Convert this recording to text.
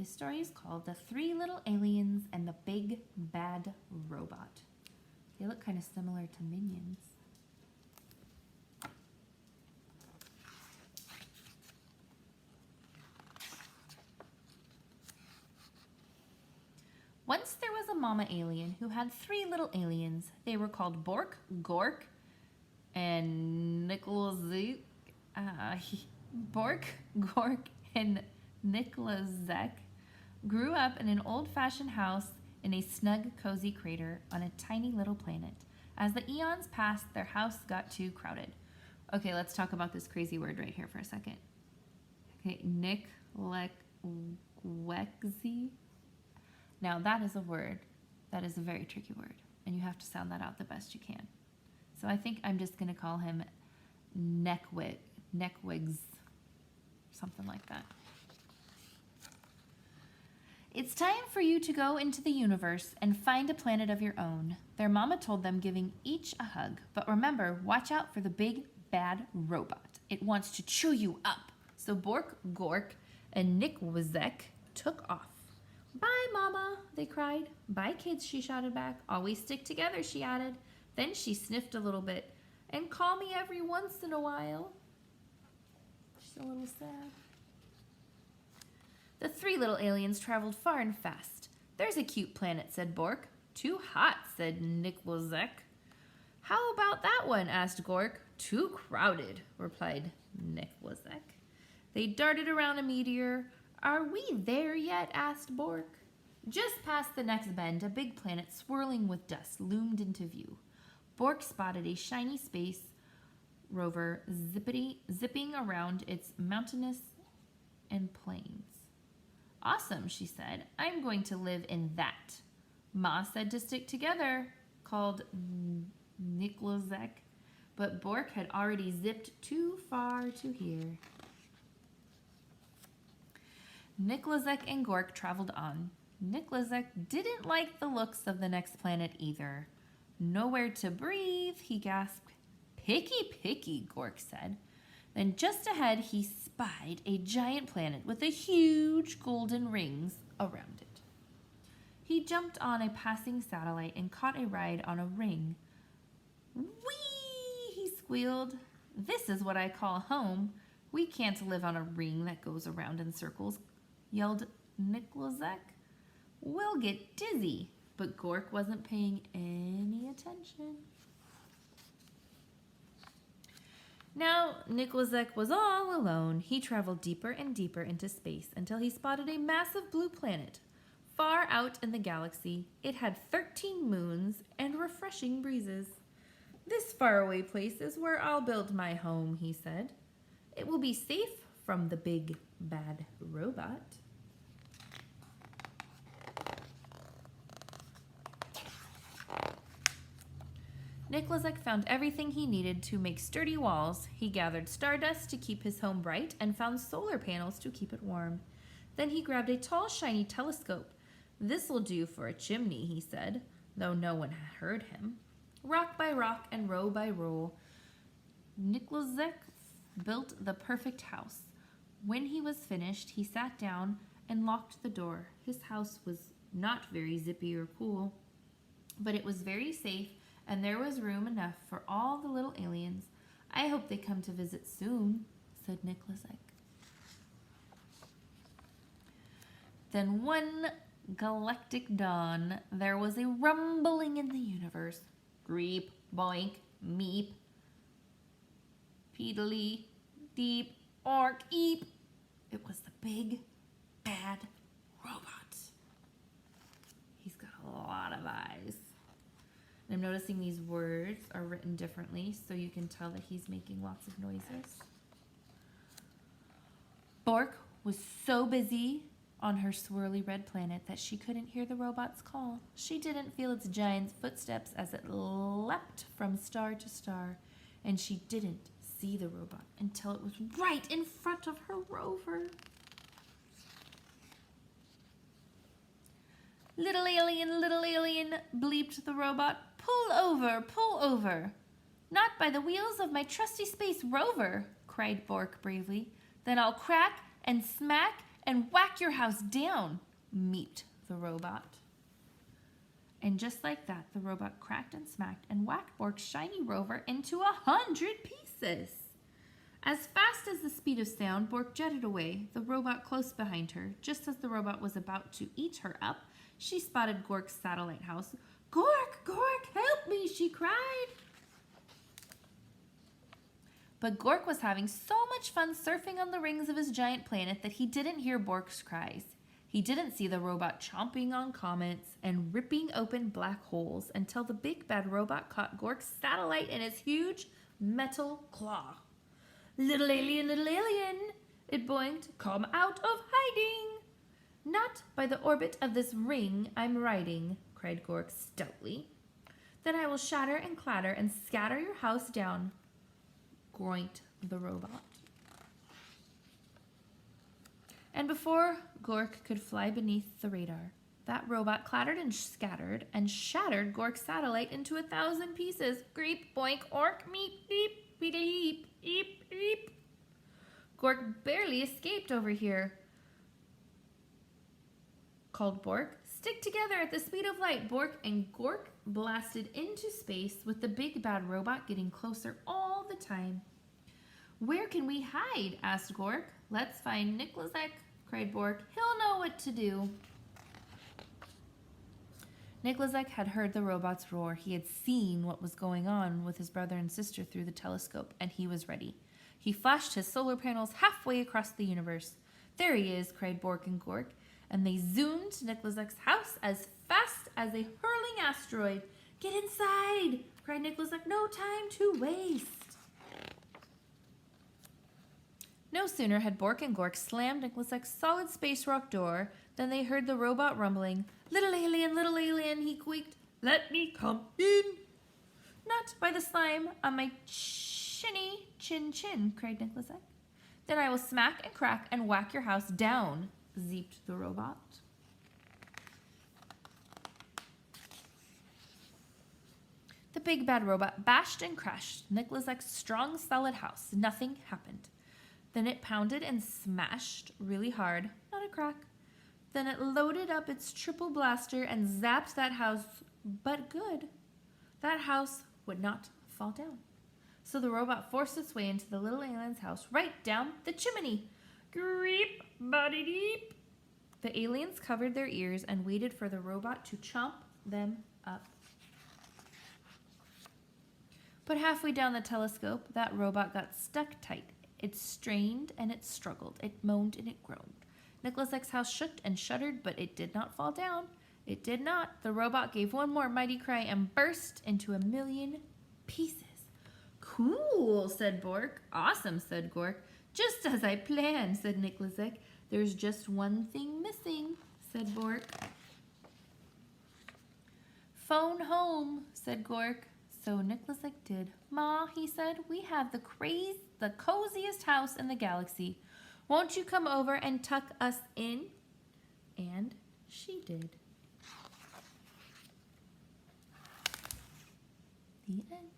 His story is called The Three Little Aliens and the Big Bad Robot. They look kind of similar to Minions. Once there was a mama alien who had three little aliens. They were called Bork, Gork, and Nikolazek. Bork, Gork, and Nikolazek grew up in an old-fashioned house in a snug, cozy crater on a tiny little planet. As the eons passed, their house got too crowded. Okay, let's talk about this crazy word right here for a second. Okay, Niklek-Wekzi. Now, that is a word. That is a very tricky word, and you have to sound that out the best you can. So I think I'm just going to call him Neckwigs, something like that. It's time for you to go into the universe and find a planet of your own. Their mama told them, giving each a hug. But remember, watch out for the big bad robot. It wants to chew you up. So Bork, Gork, and Nikwazek took off. Bye, Mama, they cried. Bye, kids, she shouted back. Always stick together, she added. Then she sniffed a little bit. And call me every once in a while. She's a little sad. The three little aliens traveled far and fast. There's a cute planet, said Bork. Too hot, said Nikwazek. How about that one, asked Gork. Too crowded, replied Nikwazek. They darted around a meteor. Are we there yet, asked Bork. Just past the next bend, a big planet swirling with dust loomed into view. Bork spotted a shiny space rover zipping around its mountainous and plains. Awesome, she said. I'm going to live in that. Ma said to stick together, called Niklazek, but Bork had already zipped too far to hear. Niklazek and Gork traveled on. Niklazek didn't like the looks of the next planet either. Nowhere to breathe, he gasped. Picky, picky, Gork said. Then just ahead, he spied a giant planet with a huge golden rings around it. He jumped on a passing satellite and caught a ride on a ring. Whee! He squealed. This is what I call home. We can't live on a ring that goes around in circles, yelled Niklazek. We'll get dizzy. But Gork wasn't paying any attention. Now, Niklazek was all alone. He traveled deeper and deeper into space until he spotted a massive blue planet. Far out in the galaxy, it had 13 moons and refreshing breezes. This faraway place is where I'll build my home, he said. It will be safe from the big bad robot. Niklazek found everything he needed to make sturdy walls. He gathered stardust to keep his home bright and found solar panels to keep it warm. Then he grabbed a tall, shiny telescope. This'll do for a chimney, he said, though no one had heard him. Rock by rock and row by row, Niklazek built the perfect house. When he was finished, he sat down and locked the door. His house was not very zippy or cool, but it was very safe, and there was room enough for all the little aliens. I hope they come to visit soon, said Niklazek. Then one galactic dawn, there was a rumbling in the universe. Greep, boink, meep, peedly, deep, ork, eep. It was the big, bad robot. He's got a lot of eyes. And I'm noticing these words are written differently, so you can tell that he's making lots of noises. Bork was so busy on her swirly red planet that she couldn't hear the robot's call. She didn't feel its giant footsteps as it leapt from star to star, and she didn't see the robot until it was right in front of her rover. Little alien, bleeped the robot. Pull over, pull over. Not by the wheels of my trusty space rover, cried Bork bravely. Then I'll crack and smack and whack your house down, meeped the robot. And just like that, the robot cracked and smacked and whacked Bork's shiny rover into 100 pieces. As fast as the speed of sound, Bork jetted away, the robot close behind her. Just as the robot was about to eat her up, she spotted Gork's satellite house. "Gork, Gork, help me," she cried. But Gork was having so much fun surfing on the rings of his giant planet that he didn't hear Bork's cries. He didn't see the robot chomping on comets and ripping open black holes until the big bad robot caught Gork's satellite in its huge metal claw. Little alien, it boinged, "come out of hiding." "Not by the orbit of this ring I'm riding," cried Gork stoutly. "Then I will shatter and clatter and scatter your house down," groined the robot. And before Gork could fly beneath the radar, that robot clattered and scattered and shattered Gork's satellite into 1,000 pieces. Greep, boink, ork, meep, beep, beep, eep, eep. "Gork barely escaped over here," called Bork. "Stick together at the speed of light." Bork and Gork blasted into space with the big bad robot getting closer all the time. "Where can we hide?" asked Gork. "Let's find Niklazek," cried Bork. "He'll know what to do." Niklazek had heard the robot's roar. He had seen what was going on with his brother and sister through the telescope, and he was ready. He flashed his solar panels halfway across the universe. "There he is," cried Bork and Gork, and they zoomed to Niklazek's house as fast as a hurling asteroid. "Get inside!" cried Niklazek. "No time to waste." No sooner had Bork and Gork slammed Niklazek's solid space rock door than they heard the robot rumbling. Little alien, he squeaked. "Let me come in." "Not by the slime on my chinny chin," cried Niklazek. "Then I will smack and crack and whack your house down," zeeped the robot. The big bad robot bashed and crashed Niklazek's strong, solid house. Nothing happened. Then it pounded and smashed really hard, not a crack. Then it loaded up its triple blaster and zapped that house, but good. That house would not fall down. So the robot forced its way into the little alien's house, right down the chimney. Greep, buddy deep. The aliens covered their ears and waited for the robot to chomp them up. But halfway down the telescope, that robot got stuck tight. It strained and it struggled. It moaned and it groaned. Niklazek's house shook and shuddered, but it did not fall down. It did not. The robot gave one more mighty cry and burst into 1,000,000 pieces. "Cool," said Bork. "Awesome," said Gork. "Just as I planned," said Niklazek. "There's just one thing missing," said Bork. "Phone home," said Gork. So Niklazek did. "Ma," he said, "we have the coziest house in the galaxy. Won't you come over and tuck us in?" And she did. The end.